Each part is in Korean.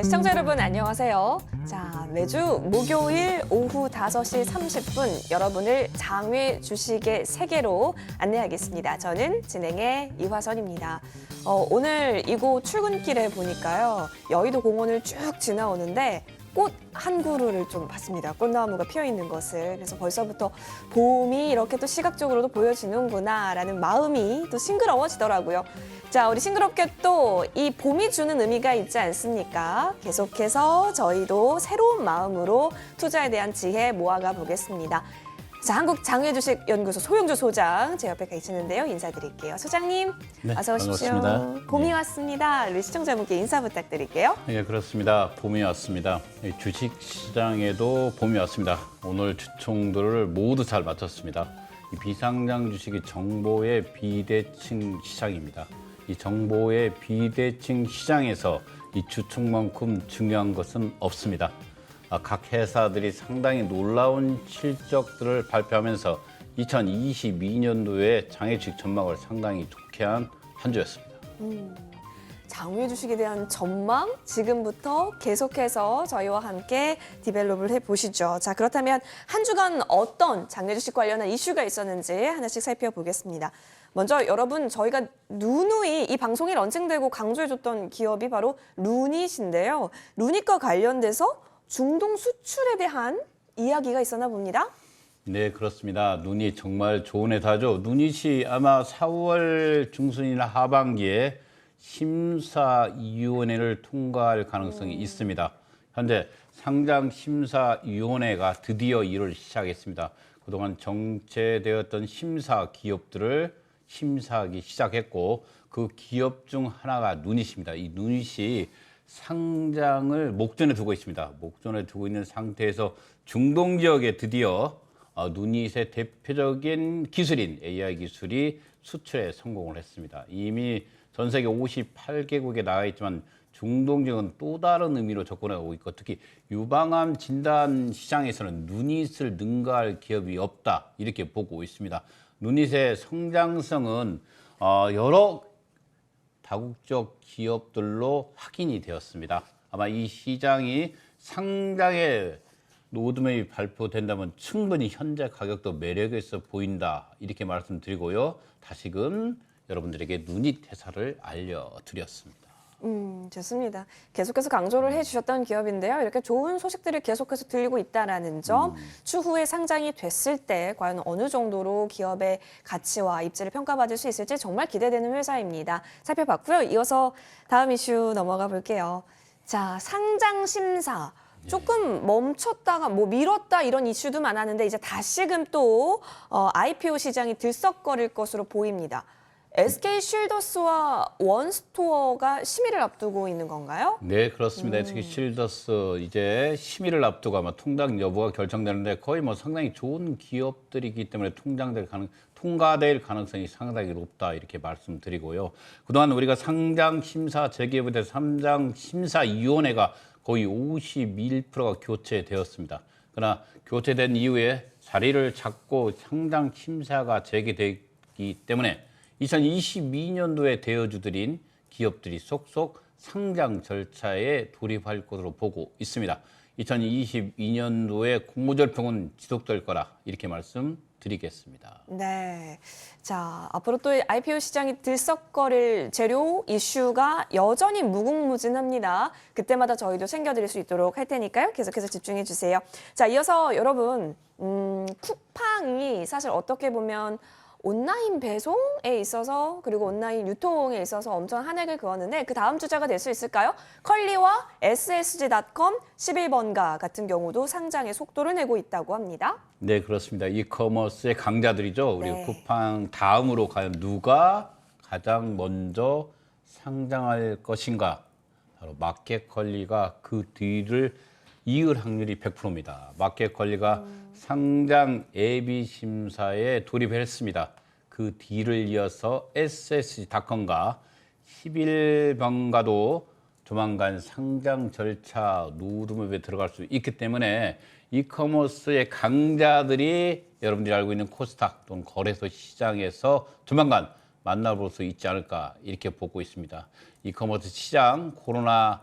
시청자 여러분 안녕하세요. 자, 매주 목요일 오후 5시 30분 여러분을 장외 주식의 세계로 안내하겠습니다. 저는 진행의 이화선입니다. 오늘 이곳 출근길에 보니까요. 여의도 공원을 쭉 지나오는데 꽃 한 그루를 좀 봤습니다. 꽃나무가 피어 있는 것을. 그래서 벌써부터 봄이 이렇게 또 시각적으로도 보여지는구나라는 마음이 또 싱그러워지더라고요. 자, 우리 싱그럽게 또 이 봄이 주는 의미가 있지 않습니까? 계속해서 저희도 새로운 마음으로 투자에 대한 지혜 모아가 보겠습니다. 자, 한국장외주식연구소 소영주 소장 제 옆에 계시는데요. 인사드릴게요. 소장님, 네, 어서 오십시오. 반갑습니다. 봄이 네. 왔습니다. 우리 시청자분께 인사 부탁드릴게요. 네, 그렇습니다. 봄이 왔습니다. 주식시장에도 봄이 왔습니다. 오늘 주총들을 모두 잘 마쳤습니다. 이 비상장 주식이 정보의 비대칭 시장입니다. 이 정보의 비대칭 시장에서 이 주총만큼 중요한 것은 없습니다. 각 회사들이 상당히 놀라운 실적들을 발표하면서 2022년도에 장외주식 전망을 상당히 좋게 한 주였습니다. 장외 주식에 대한 전망 지금부터 계속해서 저희와 함께 디벨롭을 해보시죠. 자, 그렇다면 한 주간 어떤 장외 주식 관련한 이슈가 있었는지 하나씩 살펴보겠습니다. 먼저 여러분, 저희가 누누이 이 방송이 런칭되고 강조해줬던 기업이 바로 루닛인데요. 루닛과 관련돼서 중동 수출에 대한 이야기가 있었나 봅니다. 네, 그렇습니다. 눈이 정말 좋은 회사죠. 누닛이 아마 4월 중순이나 하반기에 심사위원회를 통과할 가능성이 있습니다. 현재 상장심사위원회가 드디어 일을 시작했습니다. 그동안 정체되었던 심사 기업들을 심사하기 시작했고 그 기업 중 하나가 누닛입니다. 이 누닛이 상장을 목전에 두고 있습니다. 목전에 두고 있는 상태에서 중동 지역에 드디어 누닛의 대표적인 기술인 AI 기술이 수출에 성공을 했습니다. 이미 전 세계 58개국에 나가 있지만 중동 지역은 또 다른 의미로 접근하고 있고 특히 유방암 진단 시장에서는 누닛을 능가할 기업이 없다 이렇게 보고 있습니다. 누닛의 성장성은 여러 다국적 기업들로 확인이 되었습니다. 아마 이 시장이 상장의 로드맵이 발표된다면 충분히 현재 가격도 매력 있어 보인다 이렇게 말씀드리고요. 다시금 여러분들에게 누닛 회사를 알려드렸습니다. 좋습니다. 계속해서 강조를 해주셨던 기업인데요. 이렇게 좋은 소식들이 계속해서 들리고 있다는 점, 추후에 상장이 됐을 때 과연 어느 정도로 기업의 가치와 입지를 평가받을 수 있을지 정말 기대되는 회사입니다. 살펴봤고요. 이어서 다음 이슈 넘어가 볼게요. 자, 상장 심사. 조금 멈췄다가 미뤘다 이런 이슈도 많았는데 이제 다시금 또 IPO 시장이 들썩거릴 것으로 보입니다. SK 쉴더스와 원스토어가 심의를 앞두고 있는 건가요? 네, 그렇습니다. SK 쉴더스 이제 심의를 앞두고 아마 통당 여부가 결정되는데 거의 상당히 좋은 기업들이기 때문에 통과될 가능성이 상당히 높다 이렇게 말씀드리고요. 그동안 우리가 상장 심사 재개부에 대해서 상장 심사위원회가 거의 51%가 교체되었습니다. 그러나 교체된 이후에 자리를 잡고 상장 심사가 재개되기 때문에 2022년도에 대여주들인 기업들이 속속 상장 절차에 돌입할 것으로 보고 있습니다. 2022년도에 공모절평은 지속될 거라 이렇게 말씀드리겠습니다. 네. 자, 앞으로 또 IPO 시장이 들썩거릴 재료 이슈가 여전히 무궁무진합니다. 그때마다 저희도 챙겨드릴 수 있도록 할 테니까요. 계속해서 집중해 주세요. 자, 이어서 여러분, 쿠팡이 사실 어떻게 보면 온라인 배송에 있어서 그리고 온라인 유통에 있어서 엄청 한 획을 그었는데 그 다음 주자가 될 수 있을까요? 컬리와 SSG.com 11번가 같은 경우도 상장의 속도를 내고 있다고 합니다. 네, 그렇습니다. 이커머스의 강자들이죠. 우리 네. 쿠팡 다음으로 과연 누가 가장 먼저 상장할 것인가? 바로 마켓컬리가 그 뒤를 이을 확률이 100%입니다. 마켓컬리가 상장 예비 심사에 돌입했습니다. 그 뒤를 이어서 SSG.com과 11번가도 조만간 상장 절차 로드맵에 들어갈 수 있기 때문에 이커머스의 강자들이 여러분들이 알고 있는 코스닥 또는 거래소 시장에서 조만간 만나볼 수 있지 않을까 이렇게 보고 있습니다. 이커머스 시장 코로나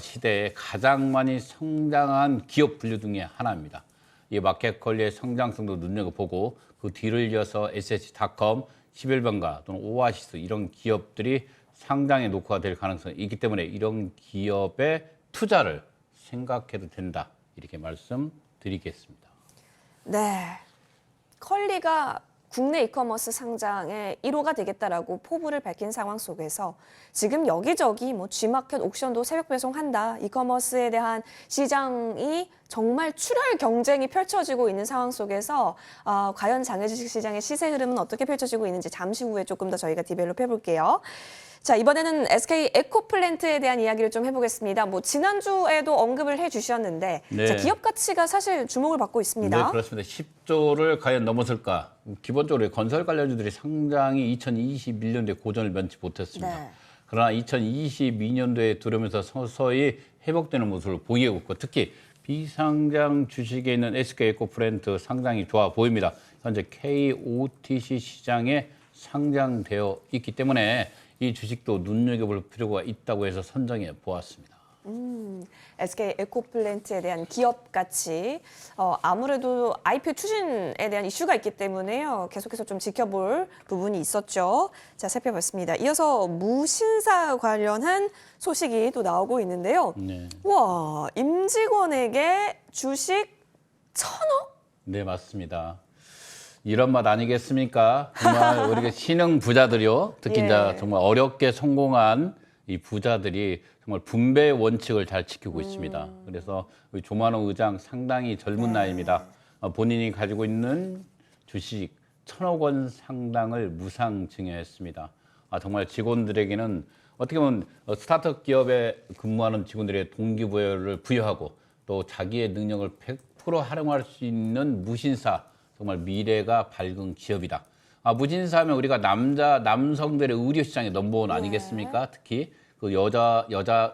시대에 가장 많이 성장한 기업 분류 중에 하나입니다. 이 마켓컬리의 성장성도 눈여겨보고 그 뒤를 이어서 SH닷컴, 11번가 또는 오아시스 이런 기업들이 상장에 녹화가 될 가능성이 있기 때문에 이런 기업의 투자를 생각해도 된다. 이렇게 말씀드리겠습니다. 네. 컬리가 국내 이커머스 상장의 1호가 되겠다라고 포부를 밝힌 상황 속에서 지금 여기저기 뭐 G마켓 옥션도 새벽 배송한다. 이커머스에 대한 시장이 정말 출혈 경쟁이 펼쳐지고 있는 상황 속에서 과연 장외주식 시장의 시세 흐름은 어떻게 펼쳐지고 있는지 잠시 후에 조금 더 저희가 디벨롭 해볼게요. 자, 이번에는 SK 에코플랜트에 대한 이야기를 좀 해보겠습니다. 뭐 지난주에도 언급을 해주셨는데 네. 자, 기업 가치가 사실 주목을 받고 있습니다. 네, 그렇습니다. 10조를 과연 넘어설까? 기본적으로 건설 관련주들이 상장이 2021년도에 고전을 면치 못했습니다. 네. 그러나 2022년도에 들어오면서 서서히 회복되는 모습을 보이고 있고 특히 비상장 주식에 있는 SK 에코플랜트 상장이 좋아 보입니다. 현재 KOTC 시장에 상장되어 있기 때문에 이 주식도 눈여겨볼 필요가 있다고 해서 선정해 보았습니다. SK 에코플랜트에 대한 기업 가치, 아무래도 IPO 추진에 대한 이슈가 있기 때문에요. 계속해서 좀 지켜볼 부분이 있었죠. 자, 살펴봤습니다. 이어서 무신사 관련한 소식이 또 나오고 있는데요. 네. 와, 임직원에게 주식 1,000억? 네, 맞습니다. 이런 맛 아니겠습니까? 정말 우리가 신흥 부자들이요. 특히 예. 이제 정말 어렵게 성공한 이 부자들이 정말 분배 원칙을 잘 지키고 있습니다. 그래서 우리 조만호 의장 상당히 젊은 나이입니다. 본인이 가지고 있는 주식 1,000억 원 상당을 무상 증여했습니다. 정말 직원들에게는 어떻게 보면 스타트업 기업에 근무하는 직원들의 동기부여를 부여하고 또 자기의 능력을 100% 활용할 수 있는 무신사, 정말 미래가 밝은 기업이다. 무신사하면 우리가 남성들의 의료 시장의 넘버원 아니겠습니까? 특히 그 여자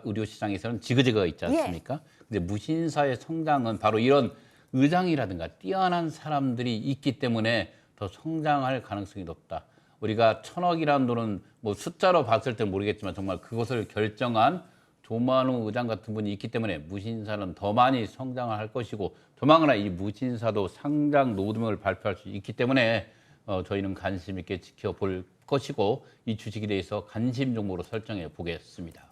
의료 시장에서는 지그재그가 있지 않습니까? 근데 무신사의 성장은 바로 이런 의장이라든가 뛰어난 사람들이 있기 때문에 더 성장할 가능성이 높다. 우리가 1,000억이라는 돈은 뭐 숫자로 봤을 때 모르겠지만 정말 그것을 결정한 조만우 의장 같은 분이 있기 때문에 무신사는 더 많이 성장을 할 것이고 조만간 이 무신사도 상장 로드맵을 발표할 수 있기 때문에 저희는 관심 있게 지켜볼 것이고 이 주식에 대해서 관심 종목으로 설정해 보겠습니다.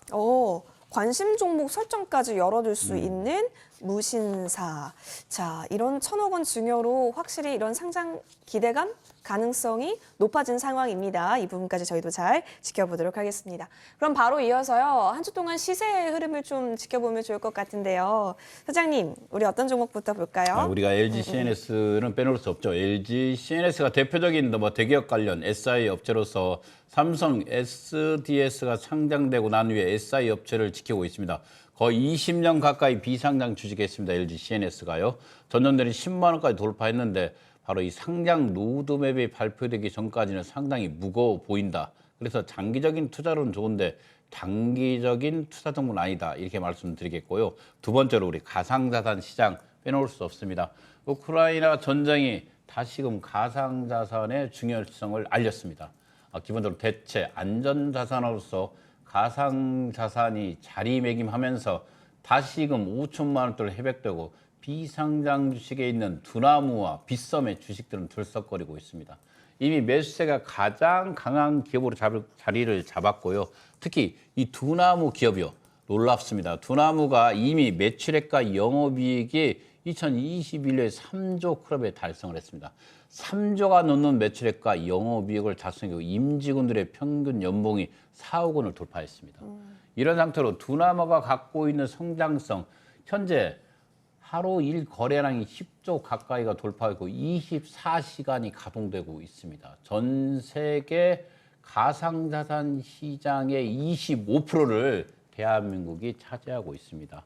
관심 종목 설정까지 열어둘 수 있는 무신사. 자, 이런 1,000억 원 증여로 확실히 이런 상장 기대감, 가능성이 높아진 상황입니다. 이 부분까지 저희도 잘 지켜보도록 하겠습니다. 그럼 바로 이어서요. 한 주 동안 시세 흐름을 좀 지켜보면 좋을 것 같은데요. 사장님, 우리 어떤 종목부터 볼까요? 우리가 LG CNS는 빼놓을 수 없죠. LG CNS가 대표적인 대기업 관련 SI 업체로서 삼성 SDS가 상장되고 난 후에 SI 업체를 지키고 있습니다. 거의 20년 가까이 비상장 주식했습니다. LG CNS가요. 전년도에는 10만 원까지 돌파했는데 바로 이 상장 로드맵이 발표되기 전까지는 상당히 무거워 보인다. 그래서 장기적인 투자로는 좋은데 단기적인 투자 종목은 아니다. 이렇게 말씀드리겠고요. 두 번째로 우리 가상자산 시장 빼놓을 수 없습니다. 우크라이나 전쟁이 다시금 가상자산의 중요성을 알렸습니다. 기본적으로 대체 안전자산으로서 가상자산이 자리매김하면서 다시금 5천만 원대로 회복되고 비상장 주식에 있는 두나무와 빗썸의 주식들은 들썩거리고 있습니다. 이미 매수세가 가장 강한 기업으로 자리를 잡았고요. 특히 이 두나무 기업이요. 놀랍습니다. 두나무가 이미 매출액과 영업이익이 2021년에 3조 클럽에 달성을 했습니다. 3조가 넘는 매출액과 영업이익을 달성하고 임직원들의 평균 연봉이 4억 원을 돌파했습니다. 이런 상태로 두나무가 갖고 있는 성장성, 현재 하루 일 거래량이 10조 가까이가 돌파하고 24시간이 가동되고 있습니다. 전 세계 가상자산 시장의 25%를 대한민국이 차지하고 있습니다.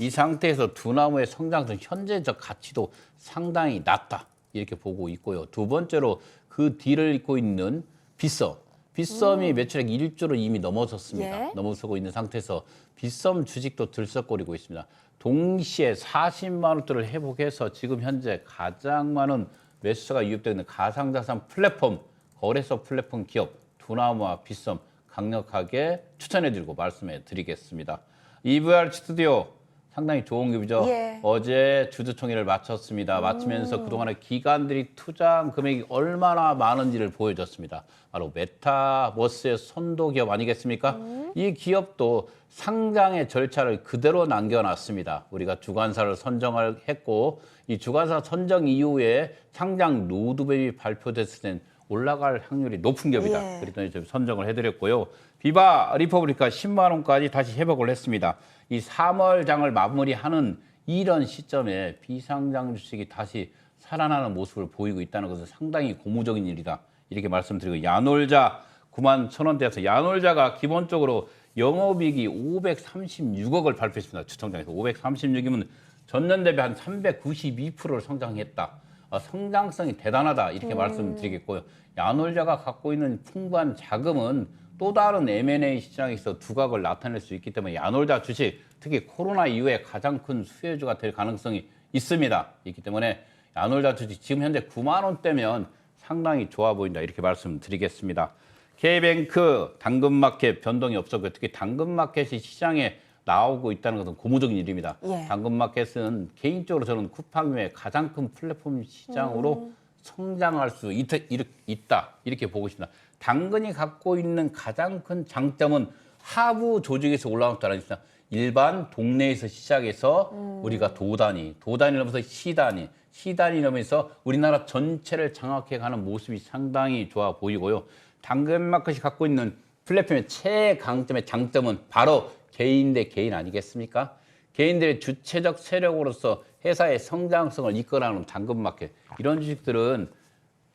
이 상태에서 두나무의 성장성 현재적 가치도 상당히 낮다 이렇게 보고 있고요. 두 번째로 그 뒤를 잇고 있는 빗썸이 매출액 1조를 이미 넘어섰습니다. 예. 넘어서고 있는 상태에서 빗썸 주식도 들썩거리고 있습니다. 동시에 40만 원대를 회복해서 지금 현재 가장 많은 매수세가 유입되는 가상자산 플랫폼, 거래소 플랫폼 기업 두나무와 빗썸 강력하게 추천해드리고 말씀해 드리겠습니다. EVR 스튜디오 상당히 좋은 기업이죠. 예. 어제 주주총회를 마쳤습니다. 마치면서 그동안에 기관들이 투자한 금액이 얼마나 많은지를 보여줬습니다. 바로 메타버스의 선도 기업 아니겠습니까? 이 기업도 상장의 절차를 그대로 남겨놨습니다. 우리가 주관사를 선정을 했고 이 주관사 선정 이후에 상장 로드맵이 발표됐을 땐 올라갈 확률이 높은 기업이다. 예. 그랬더니 좀 선정을 해드렸고요. 비바 리퍼블리카 10만 원까지 다시 회복을 했습니다. 이 3월장을 마무리하는 이런 시점에 비상장 주식이 다시 살아나는 모습을 보이고 있다는 것은 상당히 고무적인 일이다. 이렇게 말씀드리고 야놀자 9만 1,000원대에서 야놀자가 기본적으로 영업이익이 536억을 발표했습니다. 주총장에서 536이면 전년 대비 한 392%를 성장했다. 성장성이 대단하다 이렇게 말씀드리겠고요. 야놀자가 갖고 있는 풍부한 자금은 또 다른 M&A 시장에서 두각을 나타낼 수 있기 때문에 야놀자 주식 특히 코로나 이후에 가장 큰 수혜주가 될 가능성이 있습니다. 있기 때문에 야놀자 주식 지금 현재 9만 원대면 상당히 좋아 보인다 이렇게 말씀드리겠습니다. K뱅크 당근마켓 변동이 없었고요. 특히 당근마켓이 시장에 나오고 있다는 것은 고무적인 일입니다. 예. 당근마켓은 개인적으로 저는 쿠팡 외에 가장 큰 플랫폼 시장으로 성장할 수 있다 이렇게 보고 있습니다. 당근이 갖고 있는 가장 큰 장점은 하부 조직에서 올라왔다는 것입니다. 일반 동네에서 시작해서 우리가 도단위 넘어서 시단위 넘어서 우리나라 전체를 장악해가는 모습이 상당히 좋아 보이고요. 당근마켓이 갖고 있는 플랫폼의 최강점의 장점은 바로 개인 대 개인 아니겠습니까? 개인들의 주체적 세력으로서 회사의 성장성을 이끌어가는 당근마켓 이런 주식들은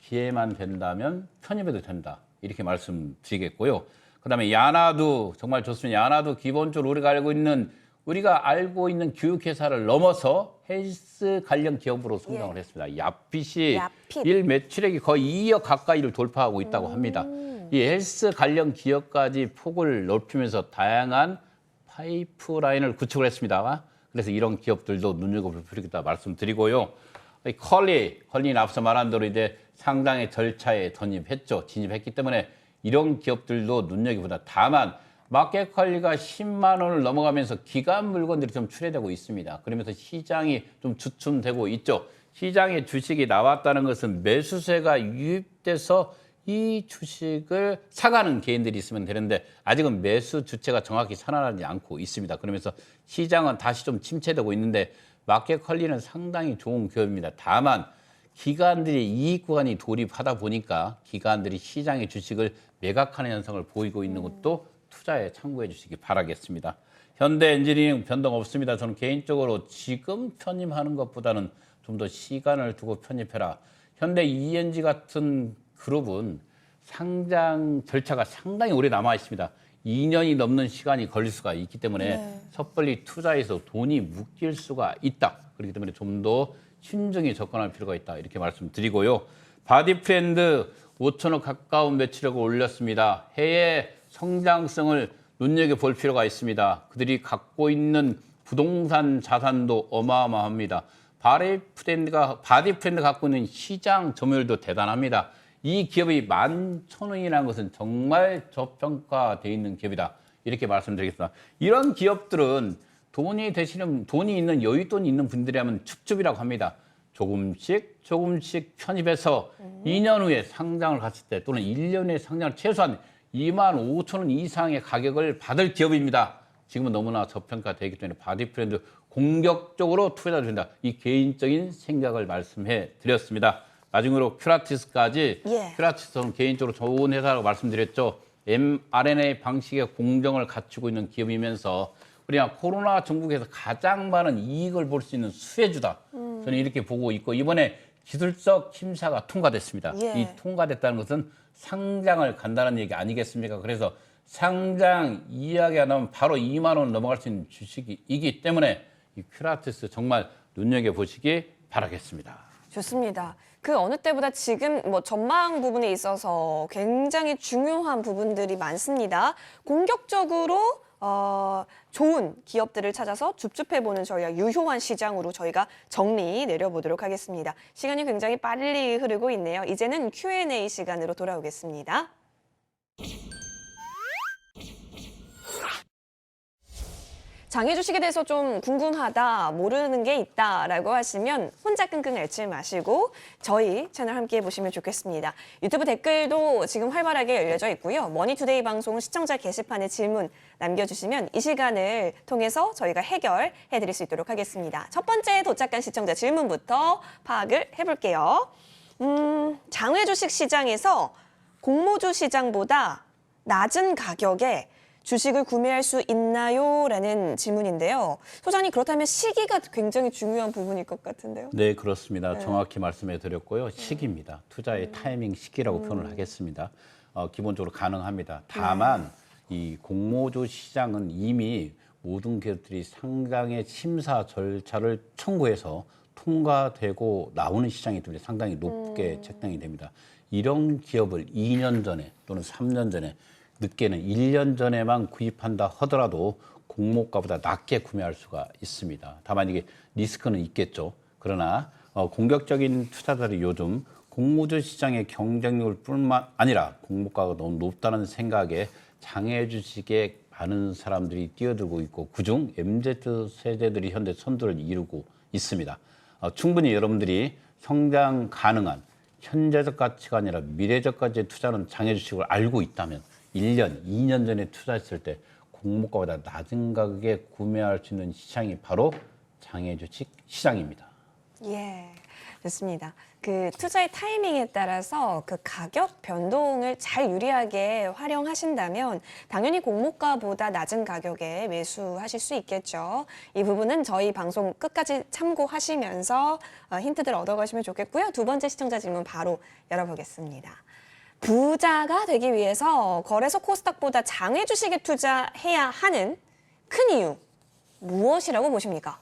기회만 된다면 편입해도 된다 이렇게 말씀드리겠고요. 그다음에 야나도 정말 좋습니다. 야나도 기본적으로 우리가 알고 있는 교육회사를 넘어서 헬스 관련 기업으로 성장을 했습니다. 야핏이 야핏. 일 매출액이 거의 2억 가까이를 돌파하고 있다고 합니다. 이 헬스 관련 기업까지 폭을 넓히면서 다양한 파이프라인을 구축을 했습니다. 그래서 이런 기업들도 눈여겨볼 필요가 있다 말씀드리고요. 컬리는 앞서 말한 대로 이제 상장의 절차에 진입했기 때문에 이런 기업들도 눈여겨보다. 다만 마켓컬리가 10만 원을 넘어가면서 기관 물건들이 좀 출회되고 있습니다. 그러면서 시장이 좀 주춤되고 있죠. 시장에 주식이 나왔다는 것은 매수세가 유입돼서 이 주식을 사가는 개인들이 있으면 되는데 아직은 매수 주체가 정확히 살아나지 않고 있습니다. 그러면서 시장은 다시 좀 침체되고 있는데 마켓컬리는 상당히 좋은 기업입니다. 다만 기관들이 이익 구간이 돌입하다 보니까 기관들이 시장의 주식을 매각하는 현상을 보이고 있는 것도 투자에 참고해 주시기 바라겠습니다. 현대엔지니어링 변동 없습니다. 저는 개인적으로 지금 편입하는 것보다는 좀 더 시간을 두고 편입해라. 현대 ENG 같은 그룹은 상장 절차가 상당히 오래 남아 있습니다. 2년이 넘는 시간이 걸릴 수가 있기 때문에 섣불리 투자해서 돈이 묶일 수가 있다. 그렇기 때문에 좀 더 신중히 접근할 필요가 있다. 이렇게 말씀드리고요. 바디프렌드 5천억 가까운 매출액을 올렸습니다. 해외 성장성을 눈여겨볼 필요가 있습니다. 그들이 갖고 있는 부동산 자산도 어마어마합니다. 바디프렌드가 갖고 있는 시장 점유율도 대단합니다. 이 기업이 11,000원이라는 것은 정말 저평가되어 있는 기업이다. 이렇게 말씀드리겠습니다. 이런 기업들은 돈이 있는 여윳돈이 있는 분들이라면 축줍이라고 합니다. 조금씩 편입해서 2년 후에 상장을 갔을 때 또는 1년 후에 상장을 최소한 25,000원 이상의 가격을 받을 기업입니다. 지금은 너무나 저평가되기 때문에 바디프렌드 공격적으로 투자해도 된다. 이 개인적인 생각을 말씀해 드렸습니다. 나중으로 큐라티스까지 큐라티스는 개인적으로 좋은 회사라고 말씀드렸죠. mRNA 방식의 공정을 갖추고 있는 기업이면서 우리가 코로나 전국에서 가장 많은 이익을 볼 수 있는 수혜주다. 저는 이렇게 보고 있고 이번에 기술적 심사가 통과됐습니다. 이 통과됐다는 것은 상장을 간다는 얘기 아니겠습니까? 그래서 상장 이야기가 나오면 바로 2만 원 넘어갈 수 있는 주식이기 때문에 이 큐라티스 정말 눈여겨보시기 바라겠습니다. 좋습니다. 그 어느 때보다 지금 전망 부분에 있어서 굉장히 중요한 부분들이 많습니다. 공격적으로 좋은 기업들을 찾아서 줍줍해보는 저희가 유효한 시장으로 저희가 정리 내려보도록 하겠습니다. 시간이 굉장히 빨리 흐르고 있네요. 이제는 Q&A 시간으로 돌아오겠습니다. 장애 주식에 대해서 좀 궁금하다, 모르는 게 있다라고 하시면 혼자 끙끙 앓지 마시고 저희 채널 함께 보시면 좋겠습니다. 유튜브 댓글도 지금 활발하게 열려져 있고요. 머니투데이 방송 시청자 게시판에 질문 남겨주시면 이 시간을 통해서 저희가 해결해드릴 수 있도록 하겠습니다. 첫 번째 도착한 시청자 질문부터 파악을 해볼게요. 장외 주식 시장에서 공모주 시장보다 낮은 가격에 주식을 구매할 수 있나요? 라는 질문인데요. 소장님, 그렇다면 시기가 굉장히 중요한 부분일 것 같은데요. 네, 그렇습니다. 정확히 말씀해 드렸고요. 시기입니다. 투자의 타이밍 시기라고 표현을 하겠습니다. 기본적으로 가능합니다. 다만 이 공모주 시장은 이미 모든 기업들이 상장의 심사 절차를 청구해서 통과되고 나오는 시장이기 때문에 상당히 높게 책정이 됩니다. 이런 기업을 2년 전에 또는 3년 전에 늦게는 1년 전에만 구입한다 하더라도 공모가보다 낮게 구매할 수가 있습니다. 다만 이게 리스크는 있겠죠. 그러나 공격적인 투자자들이 요즘 공모주 시장의 경쟁률 뿐만 아니라 공모가가 너무 높다는 생각에 장외 주식에 많은 사람들이 뛰어들고 있고 그중 MZ 세대들이 현재 선두를 이루고 있습니다. 충분히 여러분들이 성장 가능한 현재적 가치가 아니라 미래적 가치의 투자는 장외 주식을 알고 있다면 1년, 2년 전에 투자했을 때 공모가보다 낮은 가격에 구매할 수 있는 시장이 바로 장외 주식 시장입니다. 예, 좋습니다. 그 투자의 타이밍에 따라서 그 가격 변동을 잘 유리하게 활용하신다면 당연히 공모가보다 낮은 가격에 매수하실 수 있겠죠. 이 부분은 저희 방송 끝까지 참고하시면서 힌트들 얻어가시면 좋겠고요. 두 번째 시청자 질문 바로 열어보겠습니다. 부자가 되기 위해서 거래소 코스닥보다 장외 주식에 투자해야 하는 큰 이유 무엇이라고 보십니까?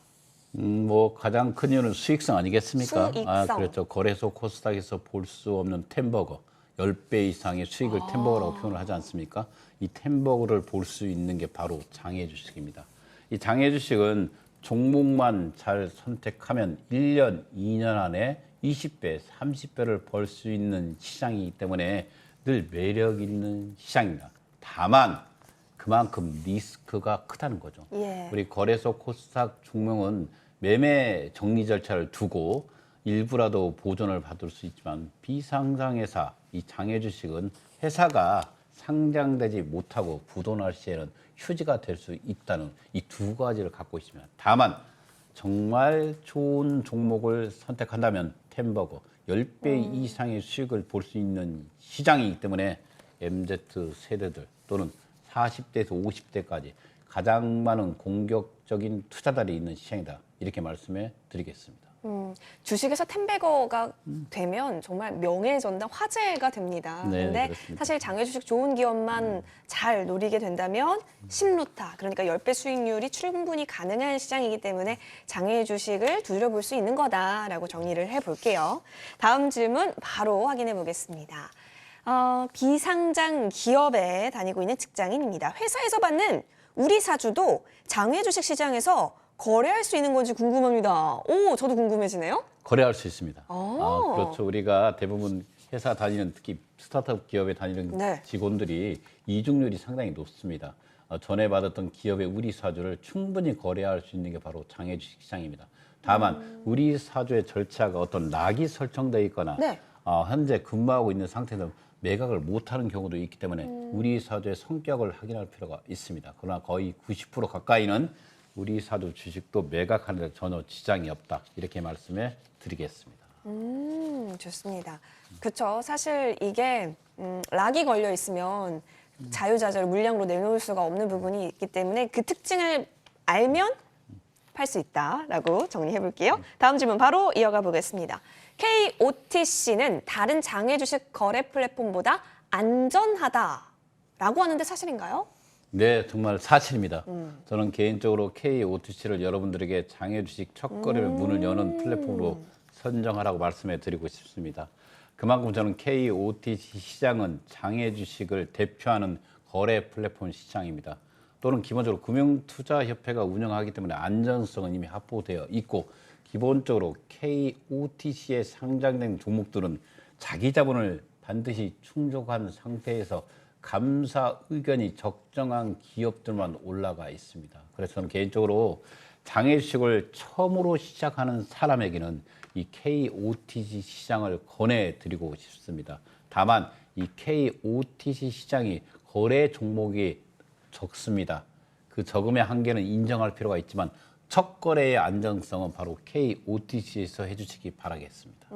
뭐 가장 큰 이유는 수익성 아니겠습니까? 수익성. 그렇죠. 거래소 코스닥에서 볼 수 없는 템버거 10배 이상의 수익을 템버거라고 표현을 하지 않습니까? 이 템버거를 볼 수 있는 게 바로 장외 주식입니다. 이 장외 주식은 종목만 잘 선택하면 1년, 2년 안에 20배, 30배를 벌 수 있는 시장이기 때문에 늘 매력 있는 시장입니다. 다만 그만큼 리스크가 크다는 거죠. 예. 우리 거래소 코스닥 종목은 매매 정리 절차를 두고 일부라도 보존을 받을 수 있지만 비상장회사, 이 장외 주식은 회사가 상장되지 못하고 부도날 시에는 휴지가 될 수 있다는 이 두 가지를 갖고 있습니다. 다만 정말 좋은 종목을 선택한다면 템버거 10배 이상의 수익을 볼 수 있는 시장이기 때문에 MZ 세대들 또는 40대에서 50대까지 가장 많은 공격적인 투자자들이 있는 시장이다. 이렇게 말씀해 드리겠습니다. 주식에서 템베거가 되면 정말 명예전당 화제가 됩니다. 네, 근데 그렇습니다. 사실 장외 주식 좋은 기업만 잘 노리게 된다면 10루타, 그러니까 10배 수익률이 충분히 가능한 시장이기 때문에 장외 주식을 두드려볼 수 있는 거다라고 정리를 해볼게요. 다음 질문 바로 확인해 보겠습니다. 비상장 기업에 다니고 있는 직장인입니다. 회사에서 받는 우리 사주도 장외 주식 시장에서 거래할 수 있는 건지 궁금합니다. 오, 저도 궁금해지네요. 거래할 수 있습니다. 오. 그렇죠. 우리가 대부분 회사 다니는 특히 스타트업 기업에 다니는 네. 직원들이 이중률이 상당히 높습니다. 전에 받았던 기업의 우리 사주를 충분히 거래할 수 있는 게 바로 장외 주식 시장입니다. 다만 우리 사주의 절차가 어떤 락이 설정되어 있거나 네. 현재 근무하고 있는 상태에서 매각을 못하는 경우도 있기 때문에 우리 사주의 성격을 확인할 필요가 있습니다. 그러나 거의 90% 가까이는 우리 사주 주식도 매각하는 데 전혀 지장이 없다. 이렇게 말씀해 드리겠습니다. 좋습니다. 그렇죠. 사실 이게 락이 걸려 있으면 자유자재로 물량으로 내놓을 수가 없는 부분이 있기 때문에 그 특징을 알면 팔 수 있다라고 정리해 볼게요. 다음 질문 바로 이어가 보겠습니다. KOTC는 다른 장외 주식 거래 플랫폼보다 안전하다라고 하는데 사실인가요? 네, 정말 사실입니다. 저는 개인적으로 KOTC를 여러분들에게 장외 주식 첫 거래를 문을 여는 플랫폼으로 선정하라고 말씀해 드리고 싶습니다. 그만큼 저는 KOTC 시장은 장외 주식을 대표하는 거래 플랫폼 시장입니다. 또는 기본적으로 금융투자협회가 운영하기 때문에 안전성은 이미 확보되어 있고 기본적으로 KOTC에 상장된 종목들은 자기 자본을 반드시 충족한 상태에서 감사 의견이 적정한 기업들만 올라가 있습니다. 그래서 저는 개인적으로 장애주식을 처음으로 시작하는 사람에게는 이 KOTC 시장을 권해드리고 싶습니다. 다만 이 KOTC 시장이 거래 종목이 적습니다. 그 적음의 한계는 인정할 필요가 있지만 첫 거래의 안정성은 바로 KOTC에서 해주시기 바라겠습니다.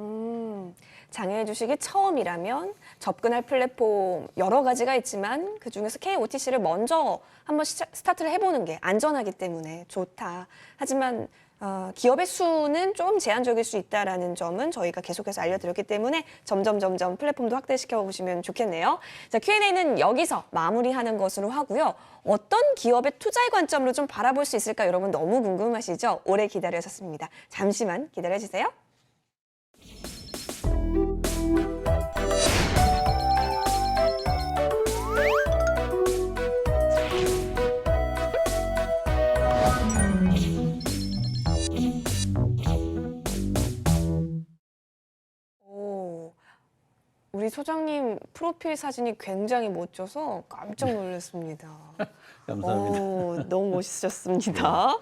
장애 주식이 처음이라면 접근할 플랫폼 여러 가지가 있지만 그중에서 KOTC를 먼저 한번 스타트를 해보는 게 안전하기 때문에 좋다. 하지만 기업의 수는 좀 제한적일 수 있다라는 점은 저희가 계속해서 알려드렸기 때문에 점점 플랫폼도 확대시켜 보시면 좋겠네요. 자, Q&A는 여기서 마무리하는 것으로 하고요. 어떤 기업의 투자의 관점으로 좀 바라볼 수 있을까 여러분 너무 궁금하시죠? 오래 기다려주셨습니다. 잠시만 기다려주세요. 우리 소장님 프로필 사진이 굉장히 멋져서 깜짝 놀랐습니다. 감사합니다. 너무 멋있으셨습니다.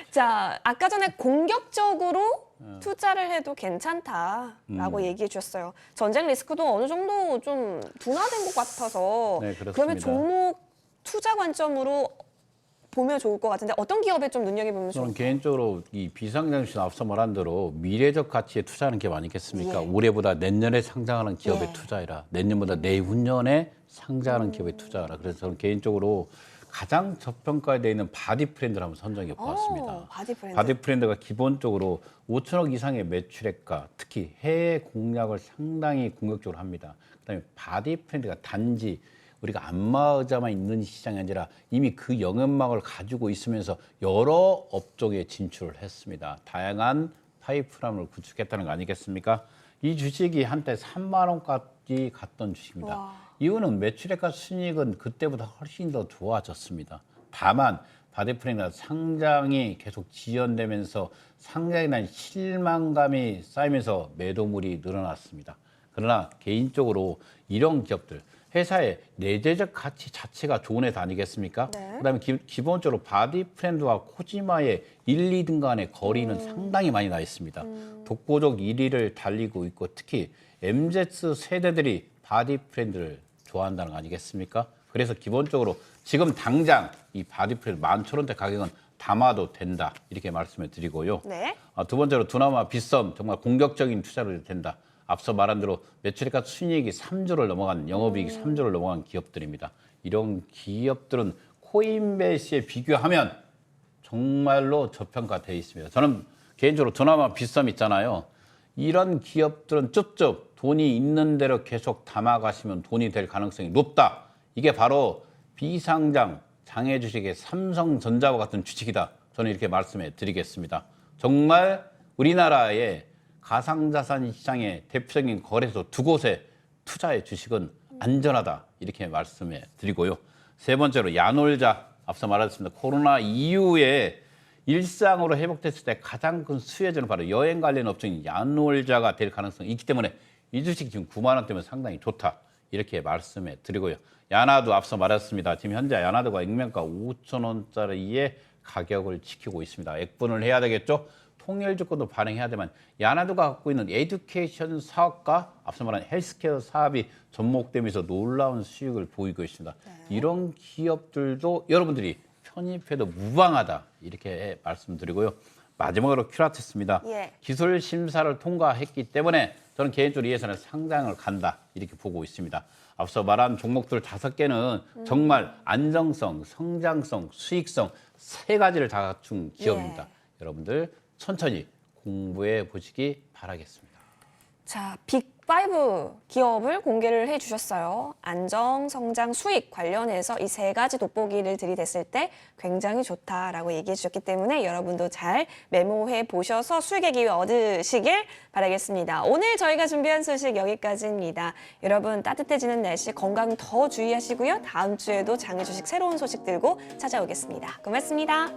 자, 아까 전에 공격적으로 투자를 해도 괜찮다라고 얘기해 주셨어요. 전쟁 리스크도 어느 정도 좀 둔화된 것 같아서 네, 그렇습니다. 그러면 종목 투자 관점으로 보면 좋을 것 같은데 어떤 기업에 좀 눈여겨보면 저는 좋을까요? 개인적으로 이 비상장신 앞서 말한 대로 미래적 가치에 투자하는 기업 아니겠습니까? 예. 올해보다 내년에 상장하는 기업에 예. 투자해라. 내년보다 내후년에 상장하는 기업에 투자하라. 그래서 저는 개인적으로 가장 저평가되어 있는 바디 프렌드를 한번 선정해 보았습니다. 바디 브랜드. 바디 프렌드가 기본적으로 5천억 이상의 매출액과 특히 해외 공략을 상당히 공격적으로 합니다. 그다음에 바디 프렌드가 단지 우리가 안마의자만 있는 시장이 아니라 이미 그 영역망을 가지고 있으면서 여러 업종에 진출을 했습니다. 다양한 파이프라인을 구축했다는 거 아니겠습니까? 이 주식이 한때 3만 원까지 갔던 주식입니다. 와. 이유는 매출액과 순이익은 그때보다 훨씬 더 좋아졌습니다. 다만 바디프렌드가 상장이 계속 지연되면서 상장에 대한 실망감이 쌓이면서 매도물이 늘어났습니다. 그러나 개인적으로 이런 기업들 회사의 내재적 가치 자체가 좋은 회사 아니겠습니까? 네. 그다음에 기본적으로 바디프렌드와 코지마의 1, 2등 간의 거리는 상당히 많이 나 있습니다. 독보적 1위를 달리고 있고 특히 MZ 세대들이 바디프렌드를 좋아한다는 거 아니겠습니까? 그래서 기본적으로 지금 당장 이 바디프렌드 11,000원대 가격은 담아도 된다 이렇게 말씀을 드리고요. 네. 두 번째로 두나마 빗썸 정말 공격적인 투자를 해도 된다. 앞서 말한 대로 매출액과 순이익이 3조를 넘어간 영업이익이 3조를 넘어간 기업들입니다. 이런 기업들은 코인베이스에 비교하면 정말로 저평가되어 있습니다. 저는 개인적으로 두나마 빗썸 있잖아요. 이런 기업들은 쭉 돈이 있는 대로 계속 담아가시면 돈이 될 가능성이 높다. 이게 바로 비상장 장애 주식의 삼성전자와 같은 주식이다. 저는 이렇게 말씀해 드리겠습니다. 정말 우리나라의 가상자산 시장의 대표적인 거래소 두 곳에 투자의 주식은 안전하다. 이렇게 말씀해 드리고요. 세 번째로 야놀자. 앞서 말했습니다. 코로나 이후에 일상으로 회복됐을 때 가장 큰 수혜자는 바로 여행 관련 업종인 야놀자가 될 가능성이 있기 때문에 이 주식 지금 9만 원대면 상당히 좋다. 이렇게 말씀해 드리고요. 야나도 앞서 말했습니다. 지금 현재 야나도가 액면가 5천 원짜리의 가격을 지키고 있습니다. 액분을 해야 되겠죠? 통일주권도 발행해야 되면 야나도가 갖고 있는 에듀케이션 사업과 앞서 말한 헬스케어 사업이 접목되면서 놀라운 수익을 보이고 있습니다. 네. 이런 기업들도 여러분들이 편입해도 무방하다 이렇게 말씀드리고요. 마지막으로 큐라테스입니다. 예. 기술 심사를 통과했기 때문에 저는 개인적으로 이 회사는 상장을 간다 이렇게 보고 있습니다. 앞서 말한 종목들 5개는 정말 안정성, 성장성, 수익성 세 가지를 다 갖춘 기업입니다. 예. 여러분들 천천히 공부해 보시기 바라겠습니다. 자, 빅5 기업을 공개를 해주셨어요. 안정, 성장, 수익 관련해서 이 세 가지 돋보기를 들이댔을 때 굉장히 좋다라고 얘기해 주셨기 때문에 여러분도 잘 메모해 보셔서 수익의 기회 얻으시길 바라겠습니다. 오늘 저희가 준비한 소식 여기까지입니다. 여러분 따뜻해지는 날씨 건강 더 주의하시고요. 다음 주에도 장애 주식 새로운 소식 들고 찾아오겠습니다. 고맙습니다.